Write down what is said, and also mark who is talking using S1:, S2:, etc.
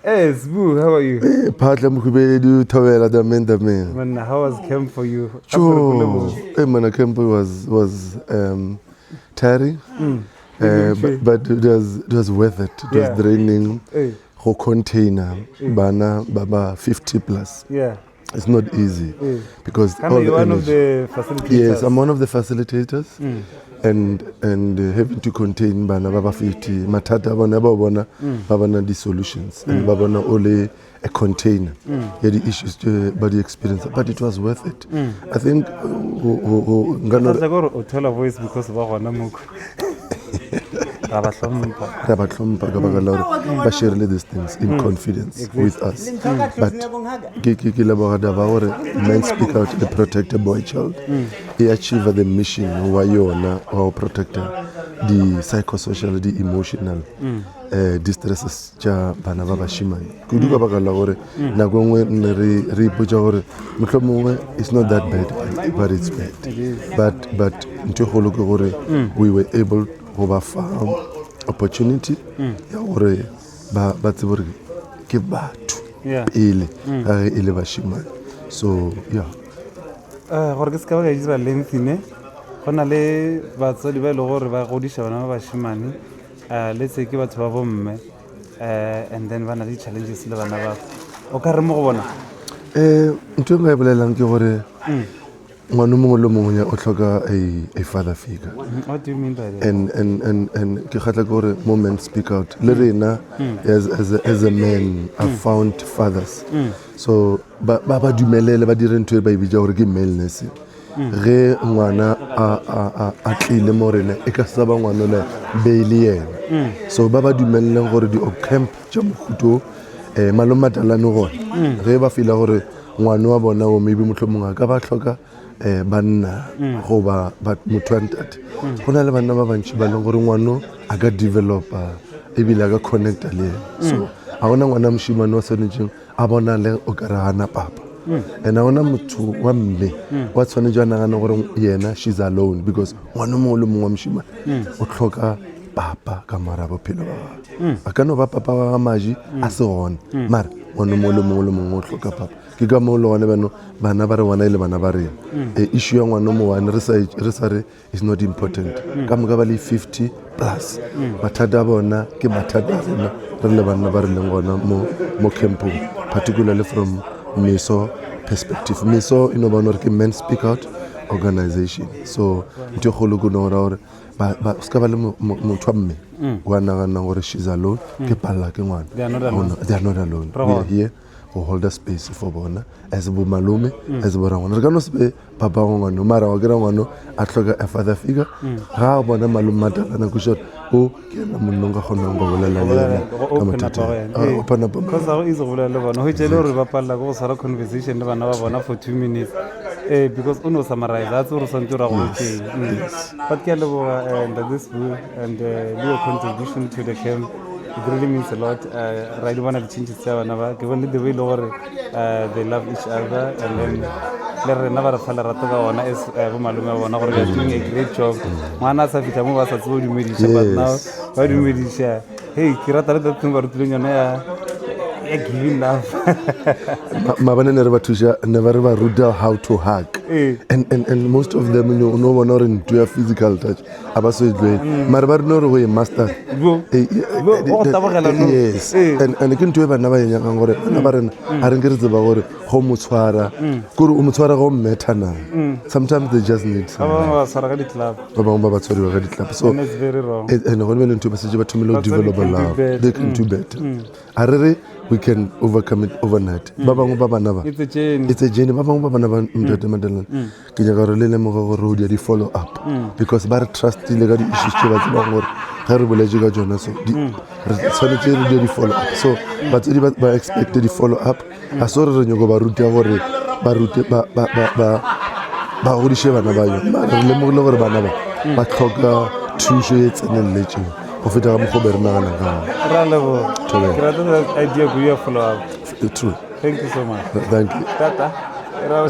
S1: Hey, Sbu, how are you?
S2: Phatla mkhubeli uthobela damenda man.
S1: Man, how was camp for you?
S2: Sure. Man, camp was tiring. But it was worth it. It was draining. Whole container, baba 50 plus.
S1: Yeah.
S2: It's not easy because
S1: Are you one of the facilitators?
S2: Yes, I'm one of the facilitators, and having to contain baba 50 matata babana the solutions and babana only a container. Yeah, the issues but the experience, but it was worth it. I think
S1: ngano voice because
S2: share these things in confidence with us. But men speak out the protect boy child. He achieve the mission or protect the psychosocial, the emotional distresses ja bana ba bashimane. Kudu ka baka la gore na go ngwe re ipotsa gore mohlomongwe it's not that bad, but it's bad. But nto go loka gore we were able to ba found opportunity ya gore ba tsebore ke batho pele ga ile bashimane. So yeah,
S1: gore ke ska ba dira lengthy ne gona le batsadi ba ile gore ba godisha bana ba bashimane let's say ke batho ba bomme and then bana di challenges le bana ba o ka re mo go bona
S2: nto nga bolelang ke gore ngwana mongwe le mongwe o tlhoka a father figure.
S1: What do you mean by that?
S2: And ke khatla gore moment speak out le rena as a man I found fathers. So ba dumelele ba dire ntwe ba ibija gore ke maleness ge ngwana a tlile mo rena e ka sa ba ngwana le beile yena. So ba dumelele gore di camp tja mohuto malomatalane go ge ba fila gore ngwana wa bona o maybe motlhomonga ka ba tlhoka banna go ba motho ntate go na le banna ba bantši ba leng gore ngwano a ka developa e bile a ka connecta le ena. So a gona ngwana mošimane wa tshwanetseng a bona le o ka re gana papa and a gona motho wa mme wa tshwanetse a nagana gore yena she's alone because ngwana mongwe le mongwe wa mošimane o tlhoka papa ka mara bophelo ba gagwe. A ka no ba papa wa maji a se gona mara ngwana mongwe le mongwe o tlhoka papa. Ke ka mo le gone bana ba re wana ile bana ba re issue ya ngwana mo wana re sa re is not important ka mo ka ba le 50 plus mathata bona ke mathata bona re le bana ba re leng gona mo campong, particularly from Miso perspective. Miso bona re ke men speak out organization. So ntho go le go no gore ba ska ba le motho mme wa nagana gore she's alone ke palla ke ngwana. They are not alone. We are here to hold a space for bona as bo malume as bo rangwana re ka no se papa ngwana mara wa kera ngwana a tlhoka a father figure ga bona malume matalana go shot o ke na monno ga gona go bolela le ka matata open up
S1: because how is go bolela bona ho tshele re ba palla go sara conversation le bana ba bona for 2 minutes because uno summarize that's what santse ra go tshela but ke le bo and this book and your contribution to the camp, it really means a lot. Right, one of the changes given the way lower they love each other and then never fell as you're doing a great job. Mana Safita was at what you made each but now why do you share? Hey, Kirata that thing about doing giving love.
S2: Mabane never ruda how to hug. And most of them no one are into a physical touch. Abaso Marbar no way master. Yes. And again to ever never Nabaran Arangers about Homuswara, Guru Umuswara home metana. Sometimes they just need some. So
S1: it's very wrong.
S2: And when into message about to develop love, they can do better. We can overcome it overnight.
S1: It's a journey.
S2: It's a journey. They follow up because bar trust the issues follow up. So but expected the follow up. I saw the go baruti barute ba orishe bana ba yo. Le mo le gore bana ba tlhoka thuso e tseneletse go feta mo go berna ga
S1: Ralebo. That idea go you follow up.
S2: True.
S1: Thank you so much.
S2: Thank you.
S1: Tata. Era o